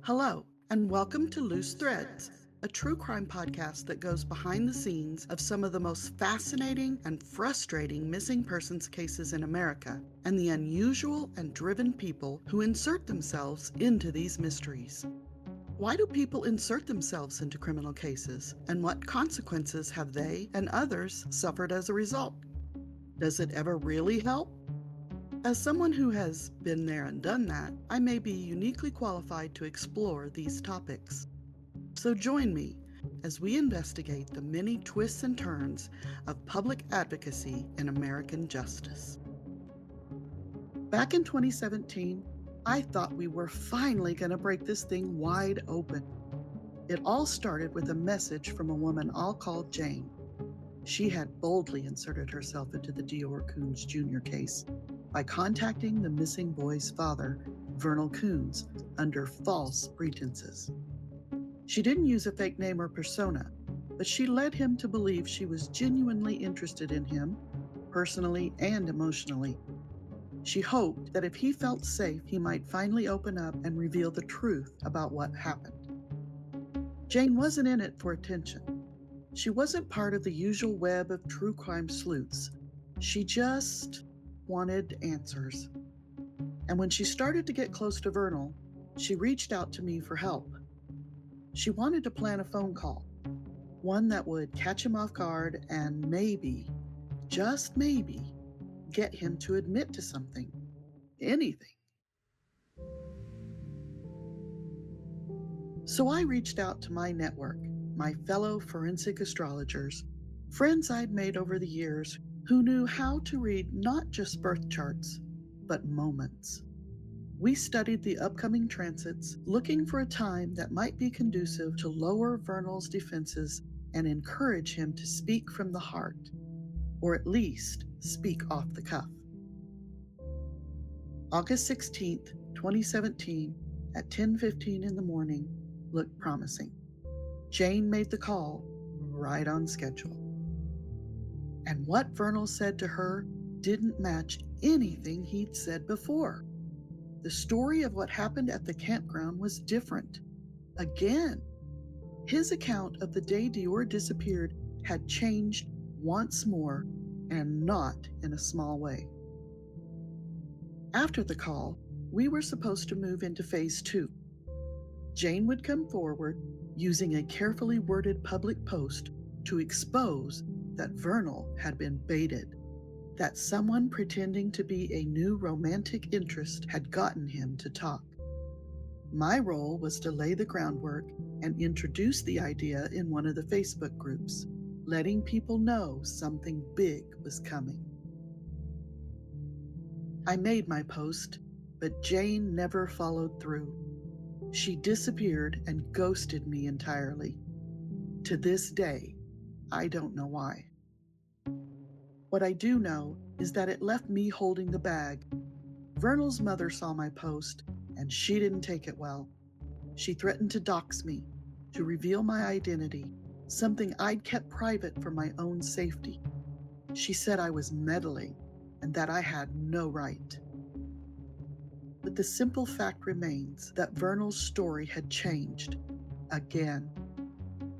Hello, and welcome to Loose Threads, a true crime podcast that goes behind the scenes of some of the most fascinating and frustrating missing persons cases in America, and the unusual and driven people who insert themselves into these mysteries. Why do people insert themselves into criminal cases, and what consequences have they and others suffered as a result? Does it ever really help? As someone who has been there and done that, I may be uniquely qualified to explore these topics. So join me as we investigate the many twists and turns of public advocacy in American justice. Back in 2017, I thought we were finally going to break this thing wide open. It all started with a message from a woman I'll call Jane. She had boldly inserted herself into the Vernal Kunz Jr. case by contacting the missing boy's father, Vernal Kunz, under false pretenses. She didn't use a fake name or persona, but she led him to believe she was genuinely interested in him, personally and emotionally. She hoped that if he felt safe, he might finally open up and reveal the truth about what happened. Jane wasn't in it for attention. She wasn't part of the usual web of true crime sleuths. She just wanted answers. And when she started to get close to Vernal, she reached out to me for help. She wanted to plan a phone call, one that would catch him off guard and maybe, just maybe, get him to admit to something, anything. So I reached out to my network, my fellow forensic astrologers, friends I'd made over the years who knew how to read not just birth charts, but moments. We studied the upcoming transits, looking for a time that might be conducive to lower Vernal's defenses and encourage him to speak from the heart, or at least speak off the cuff. August 16th, 2017, at 10:15 in the morning, looked promising. Jane made the call right on schedule. And what Vernal said to her didn't match anything he'd said before. The story of what happened at the campground was different. Again, his account of the day Dior disappeared had changed once more, and not in a small way. After the call, we were supposed to move into phase 2. Jane would come forward using a carefully worded public post to expose that Vernal had been baited, that someone pretending to be a new romantic interest had gotten him to talk. My role was to lay the groundwork and introduce the idea in one of the Facebook groups, letting people know something big was coming. I made my post, but Jane never followed through. She disappeared and ghosted me entirely. To this day, I don't know why. What I do know is that it left me holding the bag. Vernal's mother saw my post, and she didn't take it well. She threatened to dox me, to reveal my identity, something I'd kept private for my own safety. She said I was meddling and that I had no right. But the simple fact remains that Vernal's story had changed again.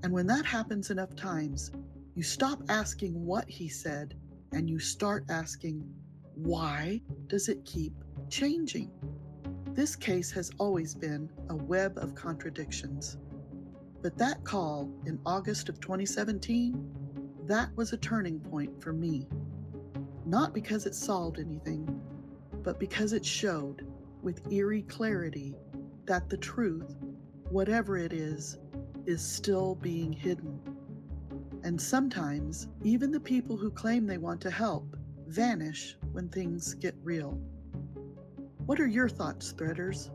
And when that happens enough times, you stop asking what he said and you start asking, why does it keep changing? This case has always been a web of contradictions. But that call in August of 2017, that was a turning point for me. Not because it solved anything, but because it showed with eerie clarity that the truth, whatever it is still being hidden. And sometimes, even the people who claim they want to help vanish when things get real. What are your thoughts, Threaders?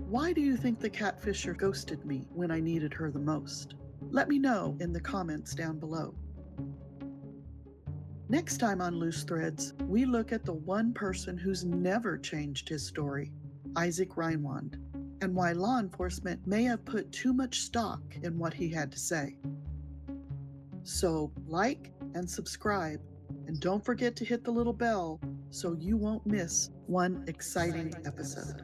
Why do you think the catfisher ghosted me when I needed her the most? Let me know in the comments down below. Next time on Loose Threads, we look at the one person who's never changed his story, Isaac Reinwand, and why law enforcement may have put too much stock in what he had to say. So like and subscribe, and don't forget to hit the little bell so you won't miss one exciting episode.